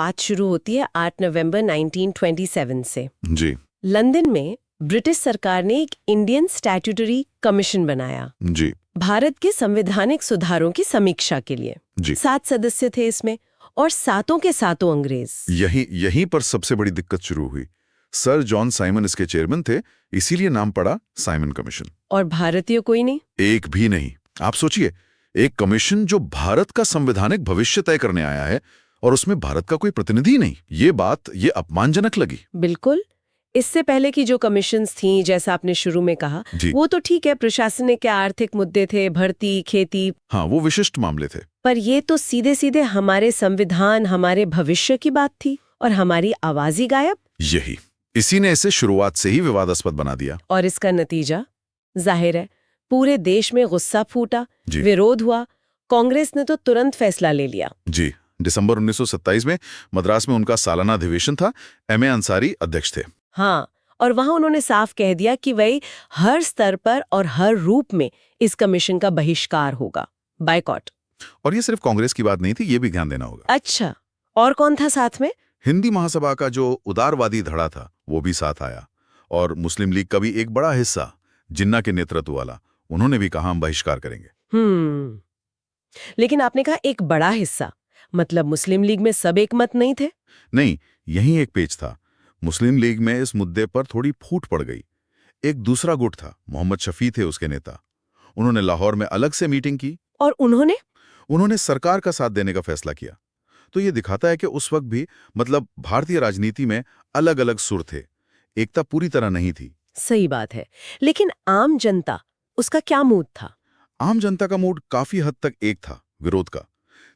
बात शुरू होती है 8 नवंबर 1927 से। जी लंदन में ब्रिटिश सरकार ने एक इंडियन स्टैट्यूटरी कमीशन बनाया जी भारत के संवैधानिक सुधारों की समीक्षा के लिए। जी 7 सदस्य थे इसमें और सातों के सातों अंग्रेज। यहीं पर सबसे बड़ी दिक्कत शुरू हुई। सर जॉन साइमन इसके चेयरमैन थे, इसीलिए नाम पड़ा साइमन कमीशन। और भारतीय कोई नहीं? एक भी नहीं। आप सोचिए, एक कमीशन जो भारत का संवैधानिक भविष्य तय करने आया है और उसमें भारत का कोई प्रतिनिधि नहीं। ये अपमानजनक लगी। बिल्कुल। इससे पहले की जो कमीशंस थी, जैसा आपने शुरू में कहा, वो तो ठीक है, प्रशासनिक या आर्थिक मुद्दे थे, भर्ती, खेती। हाँ, वो विशिष्ट मामले थे। पर ये तो सीधे सीधे हमारे संविधान, हमारे भविष्य की बात थी और हमारी आवाज ही गायब। इसी ने इसे शुरुआत से ही विवादास्पद बना दिया। और इसका नतीजा जाहिर है, पूरे देश में गुस्सा फूटा, विरोध हुआ। कांग्रेस ने तो तुरंत फैसला ले लिया। जी, दिसंबर 1927 में मद्रास में उनका सालाना अधिवेशन था। एम ए अंसारी अध्यक्ष थे। हाँ, और वहां उन्होंने साफ कह दिया कि वही हर स्तर पर और हर रूप में इस कमीशन का बहिष्कार होगा, बायकॉट। और ये सिर्फ कांग्रेस की बात नहीं थी, ये भी ध्यान देना होगा। अच्छा, और कौन था साथ में? हिंदी महासभा का जो उदारवादी धड़ा था वो भी साथ आया, और मुस्लिम लीग का भी एक बड़ा हिस्सा, जिन्ना के नेतृत्व वाला, उन्होंने भी कहा हम बहिष्कार करेंगे। लेकिन आपने कहा एक बड़ा हिस्सा, मतलब मुस्लिम लीग में सब एक मत नहीं थे? नहीं, यही एक पेच था। मुस्लिम लीग में इस मुद्दे पर थोड़ी फूट पड़ गई। एक दूसरा गुट था, मोहम्मद शफी थे उसके नेता। उन्होंने लाहौर में अलग से मीटिंग की और उन्होंने सरकार का साथ देने का फैसला किया। तो ये दिखाता है कि उस वक्त भी, मतलब भारतीय राजनीति में अलग अलग सुर थे, एकता पूरी तरह नहीं थी। सही बात है, लेकिन आम जनता, उसका क्या मूड था? आम जनता का मूड काफी हद तक एक था, विरोध का।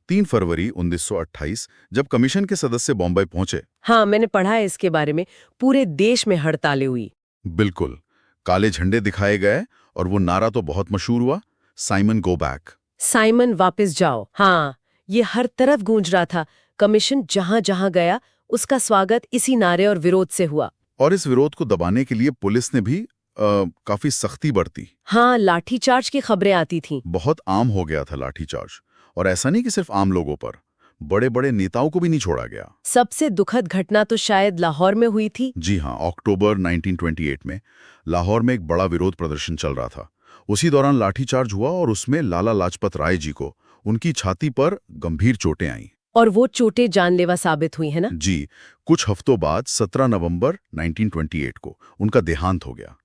3 फरवरी 1928 जब कमीशन के सदस्य बॉम्बे पहुंचे। हाँ, मैंने पढ़ा है इसके बारे में। पूरे देश में हड़तालें हुई। बिल्कुल, काले झंडे दिखाए गए और वो नारा तो बहुत मशहूर हुआ, साइमन गो बैक। साइमन वापस जाओ। हाँ, ये हर तरफ गूंज रहा था। कमीशन जहां जहां गया, उसका स्वागत इसी नारे और विरोध से हुआ। और इस विरोध को दबाने के लिए पुलिस ने भी काफी सख्ती बरती। हाँ, लाठीचार्ज की खबरें आती थीं। बहुत आम हो गया था लाठीचार्ज, और ऐसा नहीं कि सिर्फ आम लोगों पर, बड़े बड़े नेताओं को भी नहीं छोड़ा गया। सबसे दुखद घटना तो शायद लाहौर में हुई थी। जी हाँ, अक्टूबर 1928 में लाहौर में एक बड़ा विरोध प्रदर्शन चल रहा था। उसी दौरान लाठीचार्ज हुआ और उसमें लाला लाजपत राय जी को उनकी छाती पर गंभीर चोटें आईं। और वो चोटें जानलेवा साबित हुई है ना? जी, कुछ हफ्तों बाद 17 नवंबर 1928 को उनका देहांत हो गया।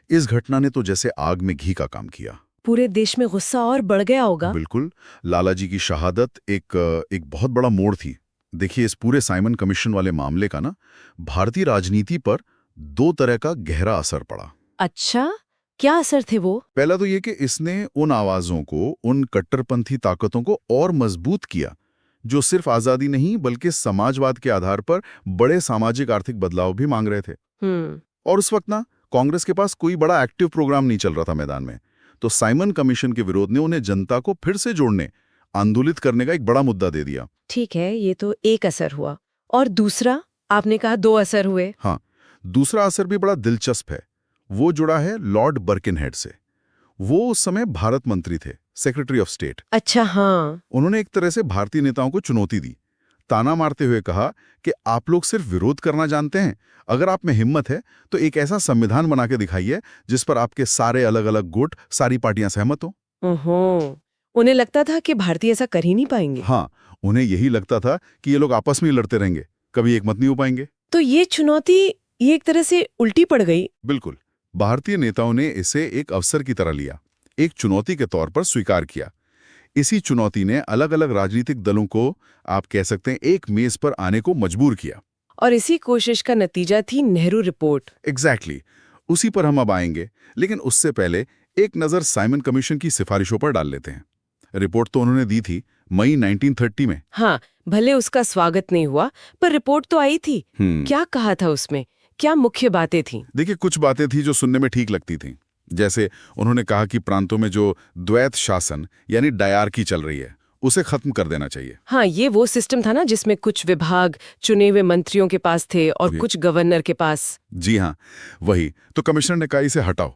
इस घटना ने तो जैसे आग में घी का काम किया। पूरे देश में गुस्सा और बढ़ गया होगा। बिल्कुल, लाला जी की शहादत एक बहुत बड़ा मोड़ थी। देखिए, इस पूरे साइमन कमीशन वाले मामले का ना भारतीय राजनीति पर 2 तरह का गहरा असर पड़ा। अच्छा, क्या असर थे वो? पहला तो ये कि इसने उन आवाजों को, उन कट्टरपंथी ताकतों को और मजबूत किया जो सिर्फ आजादी नहीं बल्कि समाजवाद के आधार पर बड़े सामाजिक आर्थिक बदलाव भी मांग रहे थे। और उस वक्त ना कांग्रेस के पास कोई बड़ा एक्टिव प्रोग्राम नहीं चल रहा था मैदान में, तो साइमन कमीशन के विरोध ने उन्हें जनता को फिर से जोड़ने, आंदोलित करने का एक बड़ा मुद्दा दे दिया। ठीक है, ये तो एक असर हुआ। और दूसरा? आपने कहा 2 असर हुए। हाँ, दूसरा असर भी बड़ा दिलचस्प है। वो जुड़ा है लॉर्ड बर्किनहेड से। वो उस समय भारत मंत्री थे, सेक्रेटरी ऑफ स्टेट। अच्छा, हाँ। उन्होंने एक तरह से भारतीय नेताओं को चुनौती दी, ताना मारते हुए कहा कि आप लोग सिर्फ विरोध करना जानते हैं, अगर आप में हिम्मत है तो एक ऐसा संविधान बना के दिखाइए जिस पर आपके सारे अलग अलग गुट, सारी पार्टियां सहमत हो। उन्हें लगता था कि भारतीय ऐसा कर ही नहीं पाएंगे। हाँ, उन्हें यही लगता था कि ये लोग आपस में ही लड़ते रहेंगे, कभी एक मत नहीं हो पाएंगे। तो ये चुनौती ये एक तरह से उल्टी पड़ गई। बिल्कुल, भारतीय नेताओं ने इसे एक अवसर की तरह लिया, एक चुनौती के तौर पर स्वीकार किया। इसी चुनौती ने अलग अलग राजनीतिक दलों को, आप कह सकते हैं, एक मेज पर आने को मजबूर किया। और इसी कोशिश का नतीजा थी नेहरू रिपोर्ट। एग्जैक्टली, उसी पर हम अब आएंगे, लेकिन उससे पहले एक नजर साइमन कमीशन की सिफारिशों पर डाल लेते हैं। रिपोर्ट तो उन्होंने दी थी मई 1930 में। हाँ, भले उसका स्वागत नहीं हुआ, पर रिपोर्ट तो आई थी। क्या कहा था उसमें? क्या मुख्य बातें थीं? देखिए, कुछ बातें थी जो सुनने में ठीक लगती थीं। जैसे उन्होंने कहा कि प्रांतों में जो द्वैत शासन यानी डायरकी चल रही है, उसे खत्म कर देना चाहिए। हाँ, ये वो सिस्टम था ना जिसमें कुछ विभाग चुने हुए मंत्रियों के पास थे और कुछ गवर्नर के पास। जी हाँ, वही। तो कमिश्नर ने कहा इसे हटाओ,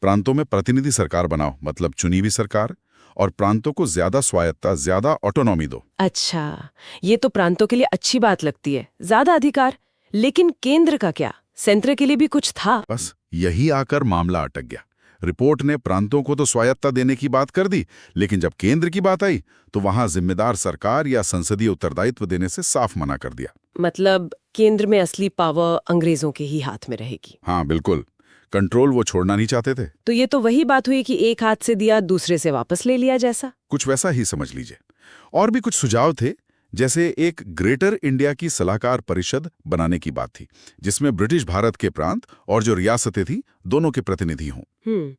प्रांतों में प्रतिनिधि सरकार बनाओ, मतलब चुनी हुई सरकार, और प्रांतों को ज्यादा स्वायत्ता, ज्यादा ऑटोनॉमी दो। अच्छा, ये तो प्रांतों के लिए अच्छी बात लगती है, ज्यादा अधिकार। लेकिन केंद्र का क्या? सेंटर के लिए भी कुछ था? बस यही आकर मामला अटक गया। रिपोर्ट ने प्रांतों को तो स्वायत्ता देने की बात कर दी, लेकिन जब केंद्र की बात आई तो वहां जिम्मेदार सरकार या संसदीय उत्तरदायित्व देने से साफ मना कर दिया। मतलब केंद्र में असली पावर अंग्रेजों के ही हाथ में रहेगी। हाँ बिल्कुल, कंट्रोल वो छोड़ना नहीं चाहते थे। तो ये तो वही बात हुई कि एक हाथ से दिया दूसरे से वापस ले लिया जैसा। कुछ वैसा ही समझ लीजिए। और भी कुछ सुझाव थे, जैसे एक ग्रेटर इंडिया की सलाहकार परिषद बनाने की बात थी, जिसमें ब्रिटिश भारत के प्रांत और जो रियासतें थी दोनों के प्रतिनिधि हों।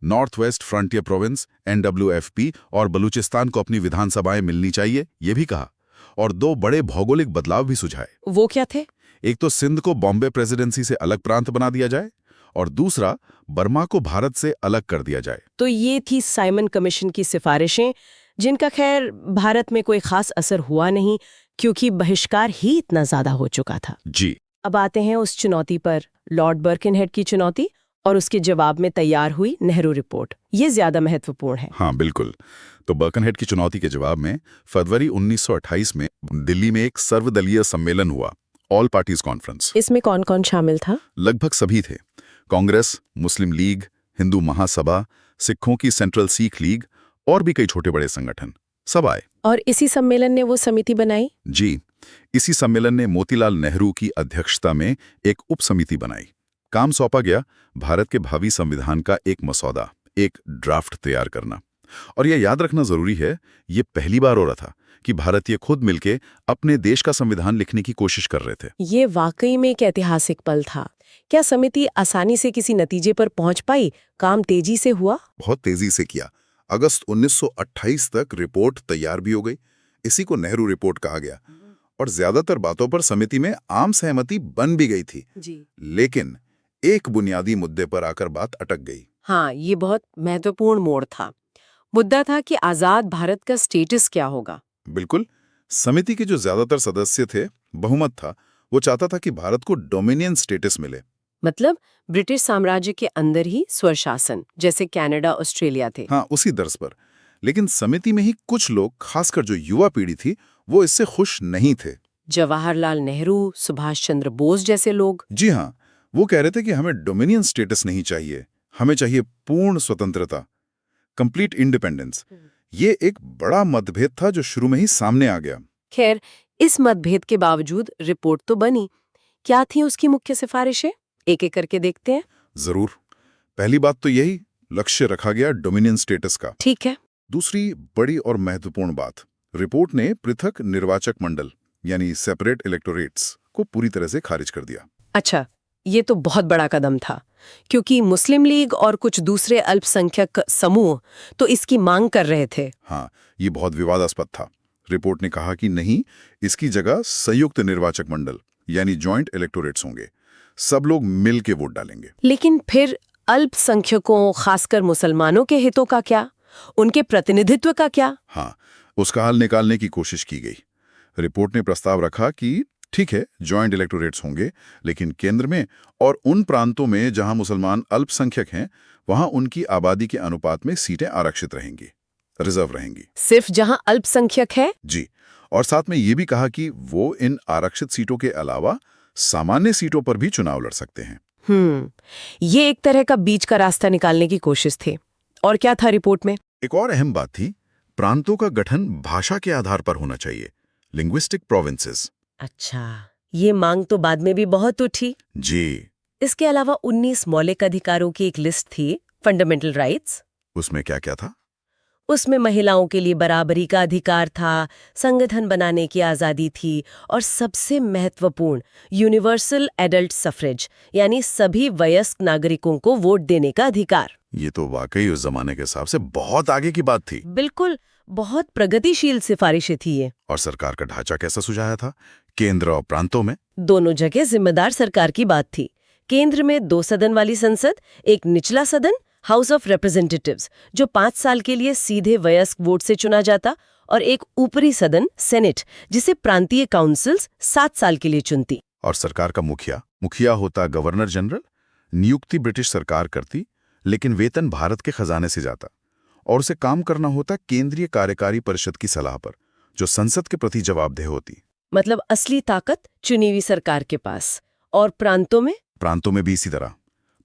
North west frontier province NWFP और बलूचिस्तान को अपनी विधानसभाएं मिलनी चाहिए, ये भी कहा। और 2 बड़े भौगोलिक बदलाव भी सुझाए। वो क्या थे? एक तो सिंध को बॉम्बे प्रेसिडेंसी से अलग प्रांत बना दिया जाए, और दूसरा बर्मा को भारत से अलग कर दिया जाए। तो ये थी साइमन कमीशन की सिफारिशें, जिनका खैर भारत में कोई खास असर हुआ नहीं, क्योंकि बहिष्कार ही इतना ज्यादा हो चुका था। जी। अब आते हैं उस चुनौती पर, लॉर्ड बर्किनहेड की चुनौती और उसके जवाब में तैयार हुई नेहरू रिपोर्ट। ये ज्यादा महत्वपूर्ण है। हाँ बिल्कुल। तो बर्किनहेड की चुनौती के जवाब में फरवरी 1928 में दिल्ली में एक सर्वदलीय सम्मेलन हुआ, ऑल पार्टीज कॉन्फ्रेंस। इसमें कौन कौन शामिल था? लगभग सभी थे। कांग्रेस, मुस्लिम लीग, हिंदू महासभा, सिखों की सेंट्रल सिख लीग और भी कई छोटे बड़े संगठन, सब आए। और इसी सम्मेलन ने वो समिति बनाई? जी, इसी सम्मेलन ने मोतीलाल नेहरू की अध्यक्षता में एक उप समिति बनाई। काम सौंपा गया भारत के भावी संविधान का एक मसौदा, एक ड्राफ्ट तैयार करना। और यह याद रखना जरूरी है, ये पहली बार हो रहा था कि भारतीय खुद मिलके अपने देश का संविधान लिखने की कोशिश कर रहे थे। ये वाकई में एक ऐतिहासिक पल था। क्या समिति आसानी से किसी नतीजे पर पहुंच पाई? काम तेजी से हुआ? बहुत तेजी से किया। अगस्त 1928 तक रिपोर्ट तैयार भी हो गई। इसी को नेहरू रिपोर्ट कहा गया। और ज्यादातर बातों पर समिति में आम सहमति बन भी गई थी। जी। लेकिन एक बुनियादी मुद्दे पर आकर बात अटक गई। हाँ, ये बहुत महत्वपूर्ण मोड़ था। मुद्दा था कि आजाद भारत का स्टेटस क्या होगा। बिल्कुल। समिति के जो ज्यादातर सदस्य थे, बहुमत था, वो चाहता था कि भारत को डोमिनियन स्टेटस मिले। मतलब ब्रिटिश साम्राज्य के अंदर ही स्वशासन, जैसे कनाडा, ऑस्ट्रेलिया थे। हाँ, उसी दर्ज पर। लेकिन समिति में ही कुछ लोग, खासकर जो युवा पीढ़ी थी, वो इससे खुश नहीं थे। जवाहरलाल नेहरू, सुभाष चंद्र बोस जैसे लोग। जी हाँ, वो कह रहे थे कि हमें डोमिनियन स्टेटस नहीं चाहिए, हमें चाहिए पूर्ण स्वतंत्रता, कंप्लीट इंडिपेंडेंस। ये एक बड़ा मतभेद था जो शुरू में ही सामने आ गया। खैर, इस मतभेद के बावजूद रिपोर्ट तो बनी। क्या थी उसकी मुख्य सिफारिशें? एक एक करके देखते हैं। जरूर। पहली बात तो यही, लक्ष्य रखा गया डोमिनियन स्टेटस का। ठीक है। दूसरी बड़ी और महत्वपूर्ण बात, रिपोर्ट ने पृथक निर्वाचक मंडल यानी सेपरेट इलेक्टोरेट्स को पूरी तरह से खारिज कर दिया। अच्छा, ये तो बहुत बड़ा कदम था, क्योंकि मुस्लिम लीग और कुछ दूसरे अल्पसंख्यक समूह तो इसकी मांग कर रहे थे। हाँ, ये बहुत विवादास्पद था। रिपोर्ट ने कहा कि नहीं, इसकी जगह संयुक्त निर्वाचक मंडल यानी जॉइंट इलेक्टोरेट्स होंगे, सब लोग मिल के वोट डालेंगे। लेकिन फिर अल्पसंख्यकों, खासकर मुसलमानों के हितों का क्या? उनके प्रतिनिधित्व का क्या? हाँ, उसका हल निकालने की कोशिश की गई। रिपोर्ट ने प्रस्ताव रखा कि ठीक है, जॉइंट इलेक्टोरेट्स होंगे, लेकिन केंद्र में और उन प्रांतों में जहां मुसलमान अल्पसंख्यक हैं, वहां उनकी आबादी के अनुपात में सीटें आरक्षित रहेंगी, रिजर्व रहेंगी। सिर्फ जहां अल्पसंख्यक है? जी। और साथ में ये भी कहा कि वो इन आरक्षित सीटों के अलावा सामान्य सीटों पर भी चुनाव लड़ सकते हैं। ये एक तरह का बीच का रास्ता निकालने की कोशिश थी। और क्या था रिपोर्ट में? एक और अहम बात थी, प्रांतों का गठन भाषा के आधार पर होना चाहिए, लिंग्विस्टिक प्रोविंसेस। अच्छा, ये मांग तो बाद में भी बहुत उठी। जी। इसके अलावा 19 मौलिक अधिकारों की एक लिस्ट थी, फंडामेंटल राइट्स। उसमें क्या क्या था? उसमें महिलाओं के लिए बराबरी का अधिकार था, संगठन बनाने की आज़ादी थी और सबसे महत्वपूर्ण यूनिवर्सल एडल्ट सफ्रेज यानी सभी वयस्क नागरिकों को वोट देने का अधिकार। ये तो वाकई उस जमाने के हिसाब से बहुत आगे की बात थी। बिल्कुल, बहुत प्रगतिशील सिफारिशें थी ये। और सरकार का ढांचा कैसा सुझाया था? केंद्र और प्रांतों में दोनों जगह जिम्मेदार सरकार की बात थी। केंद्र में 2 सदन वाली संसद, एक निचला सदन हाउस ऑफ रिप्रेजेंटेटिव्स जो 5 साल के लिए सीधे वयस्क वोट से चुना जाता, और एक ऊपरी सदन सेनेट जिसे प्रांतीय काउंसिल्स 7 साल के लिए चुनती। और सरकार का मुखिया होता गवर्नर जनरल। नियुक्ति ब्रिटिश सरकार करती, लेकिन वेतन भारत के खजाने से जाता। और उसे काम करना होता केंद्रीय कार्यकारी परिषद की सलाह पर, जो संसद के प्रति जवाबदेह होती। मतलब असली ताकत चुनी हुई सरकार के पास। और प्रांतों में भी इसी तरह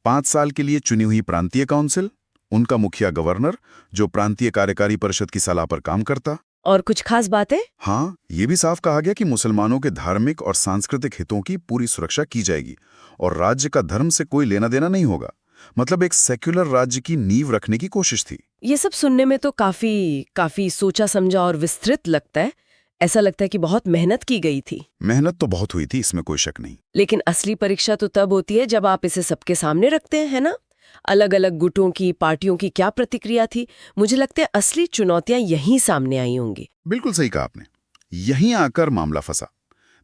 5 साल के लिए चुनी हुई प्रांतीय काउंसिल, उनका मुखिया गवर्नर, जो प्रांतीय कार्यकारी परिषद की सलाह पर काम करता। और कुछ खास बातें? हाँ, ये भी साफ कहा गया कि मुसलमानों के धार्मिक और सांस्कृतिक हितों की पूरी सुरक्षा की जाएगी और राज्य का धर्म से कोई लेना देना नहीं होगा। मतलब एक सेक्युलर राज्य की नींव रखने की कोशिश थी। ये सब सुनने में तो काफी सोचा समझा और विस्तृत लगता है। ऐसा लगता है कि बहुत मेहनत की गई थी। मेहनत तो बहुत हुई थी, इसमें कोई शक नहीं। लेकिन असली परीक्षा तो तब होती है जब आप इसे सबके सामने रखते हैं, है ना? अलग अलग गुटों की, पार्टियों की क्या प्रतिक्रिया थी? मुझे लगता है असली चुनौतियां यहीं सामने आई होंगी। बिल्कुल सही कहा आपने। यहीं आकर मामला फंसा।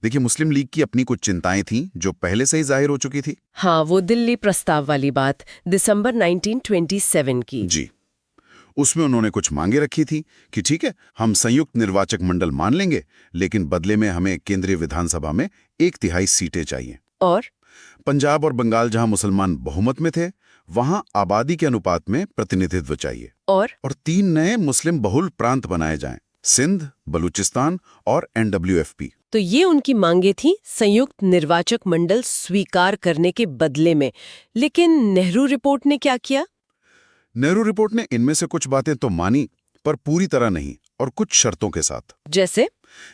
देखिए, मुस्लिम लीग की अपनी कुछ चिंताएं थीं जो पहले से ही जाहिर हो चुकी थी। हाँ, वो दिल्ली प्रस्ताव वाली बात, दिसंबर 1927 की। जी, उसमें उन्होंने कुछ मांगे रखी थी कि ठीक है, हम संयुक्त निर्वाचक मंडल मान लेंगे, लेकिन बदले में हमें केंद्रीय विधानसभा में 1/3 सीटें चाहिए। और पंजाब और बंगाल, जहां मुसलमान बहुमत में थे, वहां आबादी के अनुपात में प्रतिनिधित्व चाहिए। और 3 नए मुस्लिम बहुल प्रांत बनाए जाएं, सिंध, बलूचिस्तान और NWFP। तो ये उनकी मांगे थी संयुक्त निर्वाचक मंडल स्वीकार करने के बदले में। लेकिन नेहरू रिपोर्ट ने क्या किया? नेहरू रिपोर्ट ने इनमें से कुछ बातें तो मानी, पर पूरी तरह नहीं, और कुछ शर्तों के साथ।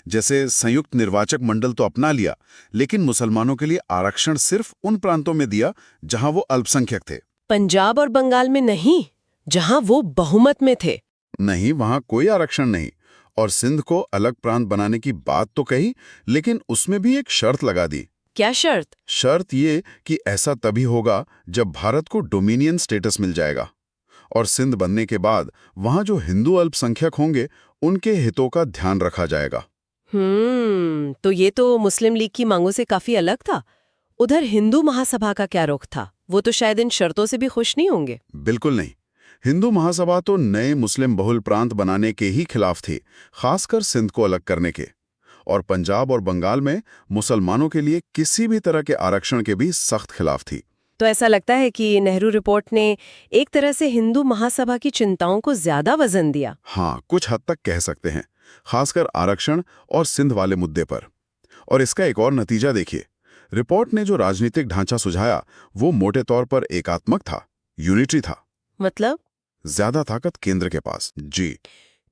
जैसे संयुक्त निर्वाचक मंडल तो अपना लिया, लेकिन मुसलमानों के लिए आरक्षण सिर्फ उन प्रांतों में दिया जहां वो अल्पसंख्यक थे। पंजाब और बंगाल में नहीं, जहां वो बहुमत में थे। नहीं, वहां कोई आरक्षण नहीं। और सिंध को अलग प्रांत बनाने की बात तो कही, लेकिन उसमें भी एक शर्त लगा दी। क्या शर्त? शर्त ये कि ऐसा तभी होगा जब भारत को डोमिनियन स्टेटस मिल जाएगा, और सिंध बनने के बाद वहां जो हिंदू अल्पसंख्यक होंगे उनके हितों का ध्यान रखा जाएगा। तो ये तो मुस्लिम लीग की मांगों से काफी अलग था। उधर हिंदू महासभा का क्या रुख था? वो तो शायद इन शर्तों से भी खुश नहीं होंगे। बिल्कुल नहीं। हिंदू महासभा तो नए मुस्लिम बहुल प्रांत बनाने के ही खिलाफ थी, खासकर सिंध को अलग करने के। और पंजाब और बंगाल में मुसलमानों के लिए किसी भी तरह के आरक्षण के भी सख्त खिलाफ थी। तो ऐसा लगता है कि नेहरू रिपोर्ट ने एक तरह से हिंदू महासभा की चिंताओं को ज्यादा वजन दिया। हाँ, कुछ हद तक कह सकते हैं, खासकर आरक्षण और सिंध वाले मुद्दे पर। और इसका एक और नतीजा देखिए। रिपोर्ट ने जो राजनीतिक ढांचा सुझाया वो मोटे तौर पर एकात्मक था, यूनिटरी था। मतलब ज्यादा ताकत केंद्र के पास। जी,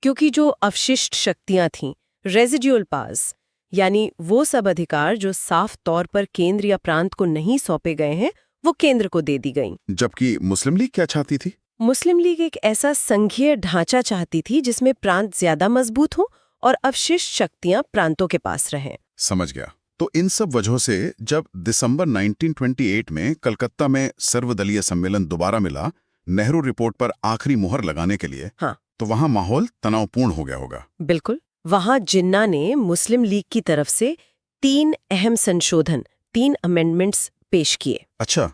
क्योंकि जो अवशिष्ट शक्तियां थीं, रेजिडुअल पास, यानी वो सब अधिकार जो साफ तौर पर केंद्र या प्रांत को नहीं सौंपे गए हैं, वो केंद्र को दे दी गईं। जबकि मुस्लिम लीग क्या चाहती थी? मुस्लिम लीग एक ऐसा संघीय ढांचा चाहती थी जिसमें प्रांत ज्यादा मजबूत हो और अवशिष्ट शक्तियां प्रांतों के पास रहें। समझ गया। तो इन सब वजहों से जब दिसंबर 1928 में कलकत्ता में सर्वदलीय सम्मेलन दोबारा मिला नेहरू रिपोर्ट पर आखिरी मुहर लगाने के लिए, हाँ, तो वहां माहौल तनावपूर्ण हो गया होगा। बिल्कुल। वहां जिन्ना ने मुस्लिम लीग की तरफ से 3 अहम संशोधन, 3 अमेंडमेंट्स पेश किए। अच्छा,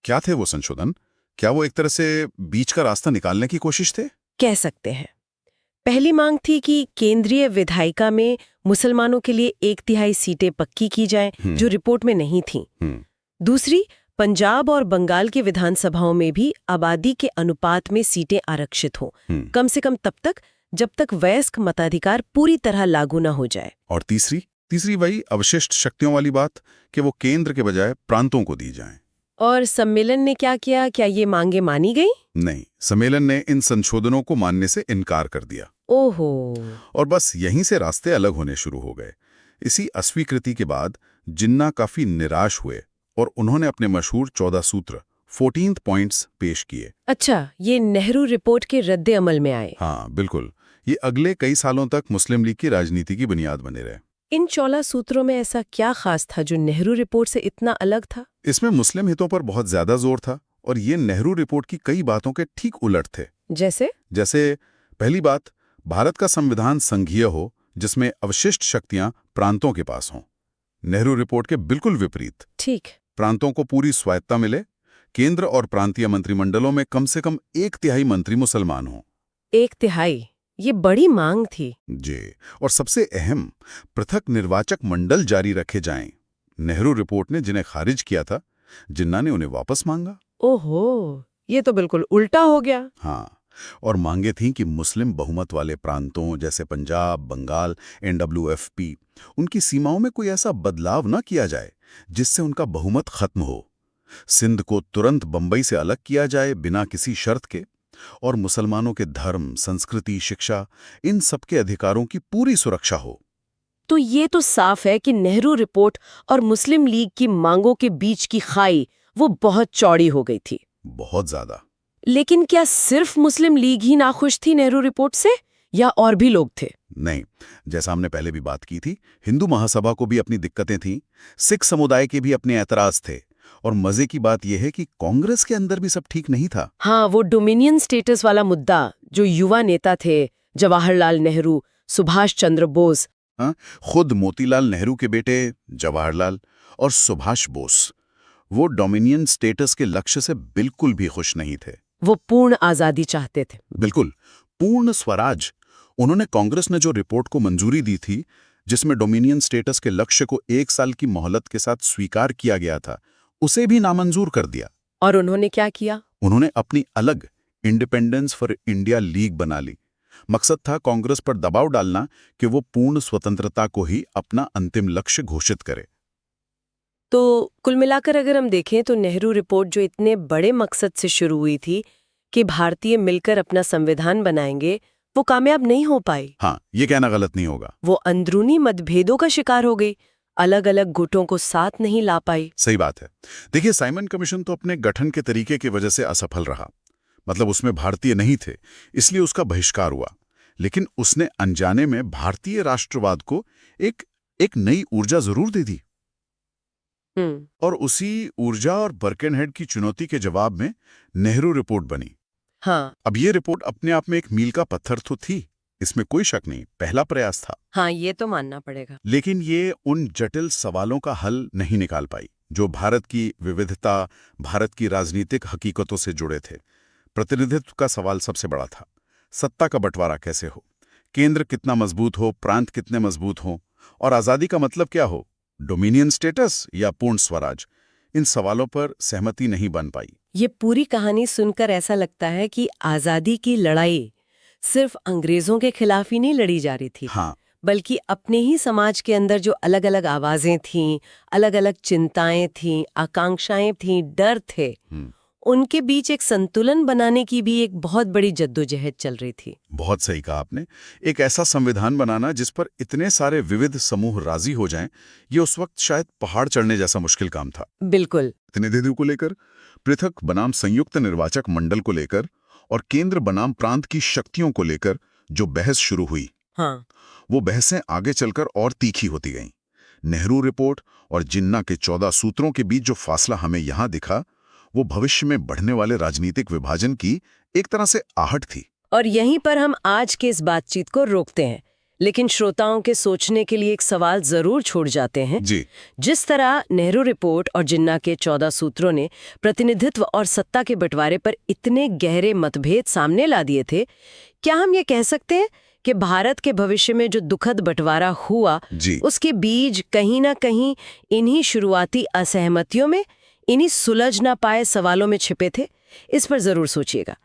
क्या थे वो संशोधन? क्या वो एक तरह से बीच का रास्ता निकालने की कोशिश थे? कह सकते हैं। पहली मांग थी कि केंद्रीय विधायिका में मुसलमानों के लिए 1/3 सीटें पक्की की जाएं, जो रिपोर्ट में नहीं थीं। दूसरी, पंजाब और बंगाल की विधानसभाओं में भी आबादी के अनुपात में सीटें आरक्षित हों, कम से कम तब तक जब तक वयस्क मताधिकार पूरी तरह लागू न हो जाए। और तीसरी वही अवशिष्ट शक्तियों वाली बात कि वो केंद्र के बजाय प्रांतों को दी जाएं। और सम्मेलन ने क्या किया? क्या ये मांगे मानी गई? नहीं, सम्मेलन ने इन संशोधनों को मानने से इनकार कर दिया। ओहो। और बस यहीं से रास्ते अलग होने शुरू हो गए। इसी अस्वीकृति के बाद जिन्ना काफी निराश हुए और उन्होंने अपने मशहूर 14 सूत्र 14 पॉइंट्स पेश किए। अच्छा, ये नेहरू रिपोर्ट के रद्दे अमल में आए। हाँ, बिल्कुल। ये अगले कई सालों तक मुस्लिम लीग की राजनीति की बुनियाद बने रहे। इन 14 सूत्रों में ऐसा क्या खास था जो नेहरू रिपोर्ट से इतना अलग था? इसमें मुस्लिम हितों पर बहुत ज्यादा जोर था और ये नेहरू रिपोर्ट की कई बातों के ठीक उलट थे। जैसे पहली बात, भारत का संविधान संघीय हो जिसमें अवशिष्ट शक्तियां प्रांतों के पास हों। नेहरू रिपोर्ट के बिल्कुल विपरीत। ठीक। प्रांतों को पूरी स्वायत्ता मिले, केंद्र और प्रांतीय मंत्रिमंडलों में कम से कम 1/3 मंत्री मुसलमान हों। 1/3, ये बड़ी मांग थी। जी, और सबसे अहम, पृथक निर्वाचक मंडल जारी रखे जाएं। नेहरू रिपोर्ट ने जिन्हें खारिज किया था, जिन्ना ने उन्हें वापस मांगा। ओहो, ये तो बिल्कुल उल्टा हो गया। हाँ, और मांगे थीं कि मुस्लिम बहुमत वाले प्रांतों जैसे पंजाब, बंगाल, NWFP, उनकी सीमाओं में कोई ऐसा बदलाव न किया जाए जिससे उनका बहुमत खत्म हो। सिंध को तुरंत बंबई से अलग किया जाए बिना किसी शर्त के, और मुसलमानों के धर्म, संस्कृति, शिक्षा, इन सबके अधिकारों की पूरी सुरक्षा हो। तो ये तो साफ है कि नेहरू रिपोर्ट और मुस्लिम लीग की मांगों के बीच की खाई वो बहुत चौड़ी हो गई थी। बहुत ज्यादा। लेकिन क्या सिर्फ मुस्लिम लीग ही नाखुश थी नेहरू रिपोर्ट से, या और भी लोग थे? नहीं, जैसा हमने पहले भी बात की थी, हिंदू महासभा को भी अपनी दिक्कतें थीं, सिख समुदाय के भी अपने ऐतराज थे, और मजे की बात यह है कि कांग्रेस के अंदर भी सब ठीक नहीं था। हाँ, वो डोमिनियन स्टेटस वाला मुद्दा, जो युवा नेता थे जवाहरलाल नेहरू, सुभाष चंद्र बोस, हाँ, खुद मोतीलाल नेहरू के बेटे जवाहरलाल और सुभाष बोस, वो डोमिनियन स्टेटस के लक्ष्य से बिल्कुल भी खुश नहीं थे। वो पूर्ण आजादी चाहते थे। बिल्कुल, पूर्ण स्वराज। उन्होंने कांग्रेस ने जो रिपोर्ट को मंजूरी दी थी, जिसमें डोमिनियन स्टेटस के लक्ष्य को 1 साल की मोहलत के साथ स्वीकार किया गया था, उसे भी नामंजूर कर दिया। और उन्होंने क्या किया? उन्होंने अपनी अलग इंडिपेंडेंस फॉर इंडिया लीग बना ली। मकसद था कांग्रेस पर दबाव डालना कि वो पूर्ण स्वतंत्रता को ही अपना अंतिम लक्ष्य घोषित करे। तो कुल मिलाकर अगर हम देखें तो नेहरू रिपोर्ट जो इतने बड़े मकसद से शुरू हुई थी कि भारतीय मिलकर अपना संविधान बनाएंगे, वो कामयाब नहीं हो पाई। हाँ, ये कहना गलत नहीं होगा। वो अंदरूनी मतभेदों का शिकार हो गई, अलग अलग गुटों को साथ नहीं ला पाई। सही बात है। देखिए, साइमन कमीशन तो अपने गठन के तरीके की वजह से असफल रहा। मतलब उसमें भारतीय नहीं थे, इसलिए उसका बहिष्कार हुआ। लेकिन उसने अनजाने में भारतीय राष्ट्रवाद को एक नई ऊर्जा जरूर दे दी। और उसी ऊर्जा और बर्केनहेड की चुनौती के जवाब में नेहरू रिपोर्ट बनी। हाँ। अब ये रिपोर्ट अपने आप में एक मील का पत्थर तो थी, इसमें कोई शक नहीं, पहला प्रयास था। हाँ, ये तो मानना पड़ेगा। लेकिन ये उन जटिल सवालों का हल नहीं निकाल पाई जो भारत की विविधता, भारत की राजनीतिक हकीकतों से जुड़े थे। प्रतिनिधित्व का सवाल सबसे बड़ा था। सत्ता का बंटवारा कैसे हो, केंद्र कितना मजबूत हो, प्रांत कितने मजबूत हो, और आजादी का मतलब क्या हो, डोमिनियन स्टेटस या पूर्ण स्वराज। इन सवालों पर सहमति नहीं बन पाई। ये पूरी कहानी सुनकर ऐसा लगता है कि आजादी की लड़ाई सिर्फ अंग्रेजों के खिलाफ ही नहीं लड़ी जा रही थी। हाँ, बल्कि अपने ही समाज के अंदर जो अलग अलग आवाजें थीं, अलग अलग चिंताएं थीं, आकांक्षाएं थीं, डर थे, उनके बीच एक संतुलन बनाने की भी एक बहुत बड़ी जद्दोजहद चल रही थी। बहुत सही कहा आपने। एक ऐसा संविधान बनाना जिस पर इतने सारे विविध समूह राजी हो जाएं, ये उस वक्त शायद पहाड़ चढ़ने जैसा मुश्किल काम था। बिल्कुल। प्रतिनिधित्व को लेकर, पृथक बनाम संयुक्त निर्वाचक मंडल को लेकर, और केंद्र बनाम प्रांत की शक्तियों को लेकर जो बहस शुरू हुई, हाँ, वो बहसें आगे चलकर और तीखी होती गईं। नेहरू रिपोर्ट और जिन्ना के 14 सूत्रों के बीच जो फासला हमें यहां दिखा, वो भविष्य में बढ़ने वाले राजनीतिक विभाजन की एक तरह से आहट थी। और यहीं पर हम आज के इस बातचीत को रोकते हैं, लेकिन श्रोताओं के सोचने के लिए एक सवाल जरूर छोड़ जाते हैं। जी। जिस तरह नेहरू रिपोर्ट और जिन्ना के 14 सूत्रों ने प्रतिनिधित्व और सत्ता के बंटवारे पर इतने गहरे मतभेद सामने ला दिए थे, क्या हम ये कह सकते हैं कि भारत के भविष्य में जो दुखद बंटवारा हुआ, उसके बीज कहीं ना कहीं इन्हीं शुरुआती असहमतियों में, इन्हीं सुलझ ना पाए सवालों में छिपे थे? इस पर जरूर सोचिएगा।